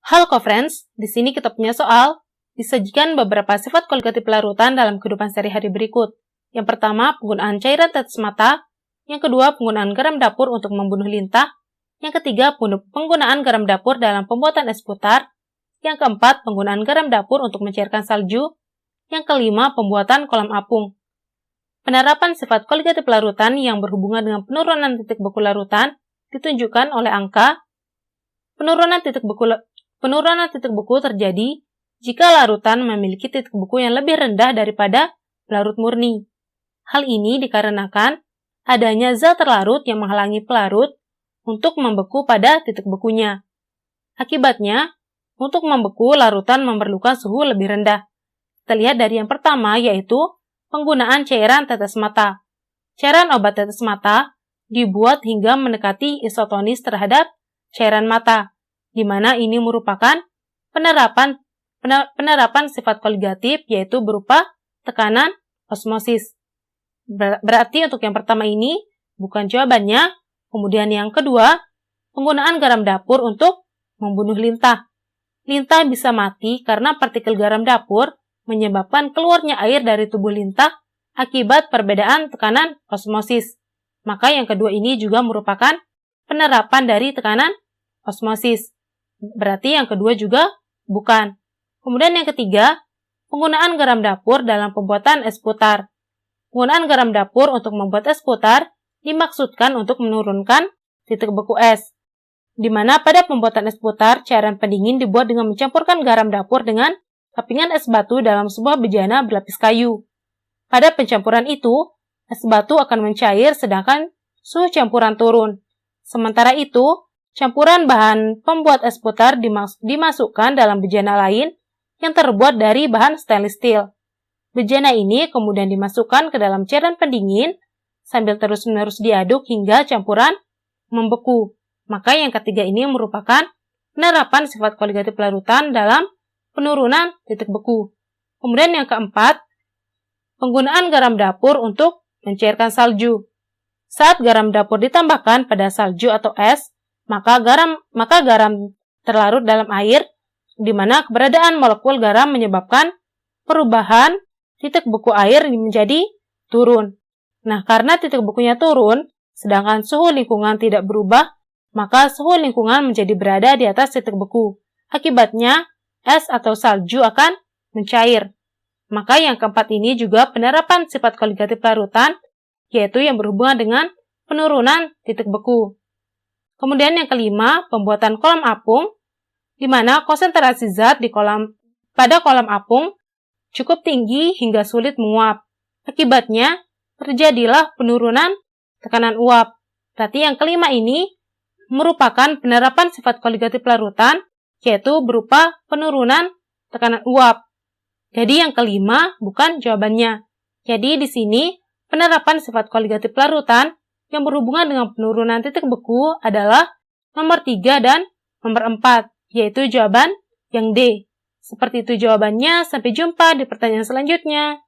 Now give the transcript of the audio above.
Halo co-friends, di sini kita punya soal. Disajikan beberapa sifat kualitatif larutan dalam kehidupan sehari-hari berikut. Yang pertama, penggunaan cairan tetes mata. Yang kedua, penggunaan garam dapur untuk membunuh lintah. Yang ketiga, penggunaan garam dapur dalam pembuatan es putar. Yang keempat, penggunaan garam dapur untuk mencairkan salju. Yang kelima, pembuatan kolam apung. Penerapan sifat kualitatif larutan yang berhubungan dengan penurunan titik beku larutan ditunjukkan oleh angka. Penurunan titik beku terjadi jika larutan memiliki titik beku yang lebih rendah daripada pelarut murni. Hal ini dikarenakan adanya zat terlarut yang menghalangi pelarut untuk membeku pada titik bekunya. Akibatnya, untuk membeku larutan memerlukan suhu lebih rendah. Kita lihat dari yang pertama, yaitu penggunaan cairan tetes mata. Cairan obat tetes mata dibuat hingga mendekati isotonis terhadap cairan mata, di mana ini merupakan penerapan sifat koligatif, yaitu berupa tekanan osmosis. Berarti untuk yang pertama ini bukan jawabannya. Kemudian yang kedua, penggunaan garam dapur untuk membunuh lintah. Lintah bisa mati karena partikel garam dapur menyebabkan keluarnya air dari tubuh lintah akibat perbedaan tekanan osmosis. Maka yang kedua ini juga merupakan penerapan dari tekanan osmosis. Berarti yang kedua juga bukan. Kemudian yang ketiga, penggunaan garam dapur dalam pembuatan es putar. Penggunaan garam dapur untuk membuat es putar dimaksudkan untuk menurunkan titik beku es, di mana pada pembuatan es putar, cairan pendingin dibuat dengan mencampurkan garam dapur dengan kepingan es batu dalam sebuah bejana berlapis kayu. Pada pencampuran itu, es batu akan mencair sedangkan suhu campuran turun. Sementara itu, campuran bahan pembuat es putar dimasukkan dalam bejana lain yang terbuat dari bahan stainless steel. Bejana ini kemudian dimasukkan ke dalam cairan pendingin sambil terus-menerus diaduk hingga campuran membeku. Maka yang ketiga ini merupakan penerapan sifat kualitatif larutan dalam penurunan titik beku. Kemudian yang keempat, penggunaan garam dapur untuk mencairkan salju. Saat garam dapur ditambahkan pada salju atau es, maka garam terlarut dalam air, di mana keberadaan molekul garam menyebabkan perubahan titik beku air menjadi turun. Nah, karena titik bekunya turun, sedangkan suhu lingkungan tidak berubah, maka suhu lingkungan menjadi berada di atas titik beku. Akibatnya, es atau salju akan mencair. Maka yang keempat ini juga penerapan sifat kualitatif larutan, yaitu yang berhubungan dengan penurunan titik beku. Kemudian yang kelima, pembuatan kolam apung, di mana konsentrasi zat pada kolam apung cukup tinggi hingga sulit menguap. Akibatnya, terjadilah penurunan tekanan uap. Berarti yang kelima ini merupakan penerapan sifat kualitatif larutan, yaitu berupa penurunan tekanan uap. Jadi yang kelima bukan jawabannya. Jadi di sini penerapan sifat kualitatif larutan yang berhubungan dengan penurunan titik beku adalah nomor 3 dan nomor 4, yaitu jawaban yang D. Seperti itu jawabannya, sampai jumpa di pertanyaan selanjutnya.